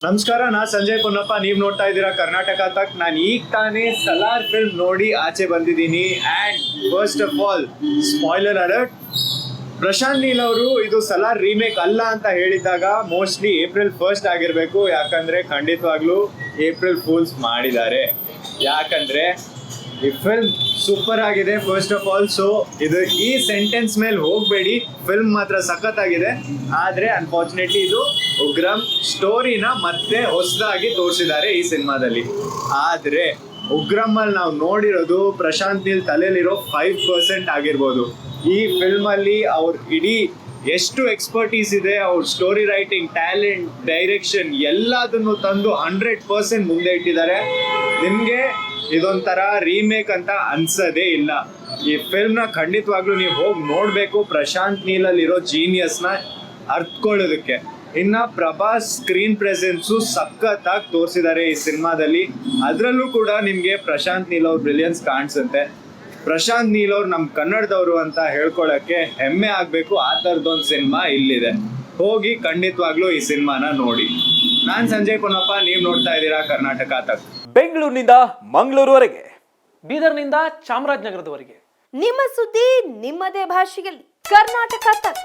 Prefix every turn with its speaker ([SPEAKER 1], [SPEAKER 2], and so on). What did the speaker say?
[SPEAKER 1] ನಮಸ್ಕಾರ, ನಾ ಸಂಜಯ್ ಪೊನ್ನಪ್ಪ. ನೀವ್ ನೋಡ್ತಾ ಇದ್ದೀರಾ ಕರ್ನಾಟಕ ತಕ್. ನಾನು ಈಗ ತಾನೇ ಸಲಾರ್ ಫಿಲ್ಮ್ ನೋಡಿ ಆಚೆ ಬಂದಿದ್ದೀನಿ. And first of all, spoiler alert, Prashanth Neel ಅವರು ಇದು ಸಲಾರ್ ರೀಮೇಕ್ ಅಲ್ಲ ಅಂತ ಹೇಳಿದಾಗ ಮೋಸ್ಟ್ಲಿ ಏಪ್ರಿಲ್ 1 ಆಗಿರ್ಬೇಕು. ಯಾಕಂದ್ರೆ ಖಂಡಿತವಾಗ್ಲೂ ಏಪ್ರಿಲ್ ಫೂಲ್ಸ್ ಮಾಡಿದ್ದಾರೆ. ಯಾಕಂದ್ರೆ ಈ ಫಿಲ್ಮ್ ಸೂಪರ್ ಆಗಿದೆ ಫಸ್ಟ್ ಆಫ್ ಆಲ್. ಸೊ ಇದು ಈ ಸೆಂಟೆನ್ಸ್ ಮೇಲೆ ಹೋಗಬೇಡಿ, ಫಿಲ್ಮ್ ಮಾತ್ರ ಸಖತ್ತಾಗಿದೆ. ಆದರೆ ಅನ್ಫಾರ್ಚುನೇಟ್ಲಿ ಇದು ಉಗ್ರಂ ಸ್ಟೋರಿನ ಮತ್ತೆ ಹೊಸದಾಗಿ ತೋರಿಸಿದ್ದಾರೆ ಈ ಸಿನಿಮಾದಲ್ಲಿ. ಆದರೆ ಉಗ್ರಮಲ್ಲಿ ನಾವು ನೋಡಿರೋದು ಪ್ರಶಾಂತ್ ನೀಲ್ ತಲೆಯಲ್ಲಿರೋ 5% ಆಗಿರ್ಬೋದು. ಈ ಫಿಲ್ಮಲ್ಲಿ ಅವ್ರ ಇಡೀ ಎಷ್ಟು ಎಕ್ಸ್ಪರ್ಟೀಸ್ ಇದೆ, ಅವ್ರ ಸ್ಟೋರಿ ರೈಟಿಂಗ್, ಟ್ಯಾಲೆಂಟ್, ಡೈರೆಕ್ಷನ್ ಎಲ್ಲದನ್ನು ತಂದು 100% ಮುಂದೆ ಇಟ್ಟಿದ್ದಾರೆ. ನಿಮಗೆ ಇದೊಂಥರ ರೀಮೇಕ್ ಅಂತ ಅನ್ಸೋದೇ ಇಲ್ಲ. ಈ ಫಿಲ್ಮ್ನ ಖಂಡಿತವಾಗ್ಲೂ ನೀವು ಹೋಗಿ ನೋಡಬೇಕು, ಪ್ರಶಾಂತ್ ನೀಲಲ್ಲಿರೋ ಜೀನಿಯಸ್ನ ಅರ್ಥಕೊಳ್ಳೋದಕ್ಕೆ. ಇನ್ನು ಪ್ರಭಾಸ್ ಸ್ಕ್ರೀನ್ ಪ್ರೆಸೆನ್ಸು ಸಖತ್ತಾಗಿ ತೋರಿಸಿದ್ದಾರೆ ಈ ಸಿನಿಮಾದಲ್ಲಿ. ಅದರಲ್ಲೂ ಕೂಡ ನಿಮಗೆ ಪ್ರಶಾಂತ್ ನೀಲ್ ಅವ್ರ ಬ್ರಿಲಿಯನ್ಸ್ ಕಾಣಿಸುತ್ತೆ. ಪ್ರಶಾಂತ್ ನೀಲ್ ಅವ್ರು ನಮ್ಮ ಕನ್ನಡದವರು ಅಂತ ಹೇಳ್ಕೊಳ್ಳೋಕ್ಕೆ ಹೆಮ್ಮೆ ಆಗಬೇಕು. ಆ ಥರದೊಂದು ಸಿನಿಮಾ ಇಲ್ಲಿದೆ. ಹೋಗಿ ಖಂಡಿತವಾಗ್ಲೂ ಈ ಸಿನಿಮಾನ ನೋಡಿ. ನಾನು ಸಂಜಯ್ ಪೊನ್ನಪ್ಪ, ನೀವು ನೋಡ್ತಾ ಇದ್ದೀರಾ ಕರ್ನಾಟಕ ತಕ್.
[SPEAKER 2] ಬೆಂಗಳೂರಿನಿಂದ ಮಂಗಳೂರುವರೆಗೆ, ಬೀದರ್ನಿಂದ ಚಾಮರಾಜನಗರದವರೆಗೆ
[SPEAKER 3] ನಿಮ್ಮ ಸುದ್ದಿ ನಿಮ್ಮದೇ ಭಾಷೆಯಲ್ಲಿ ಕರ್ನಾಟಕ ತಕ್.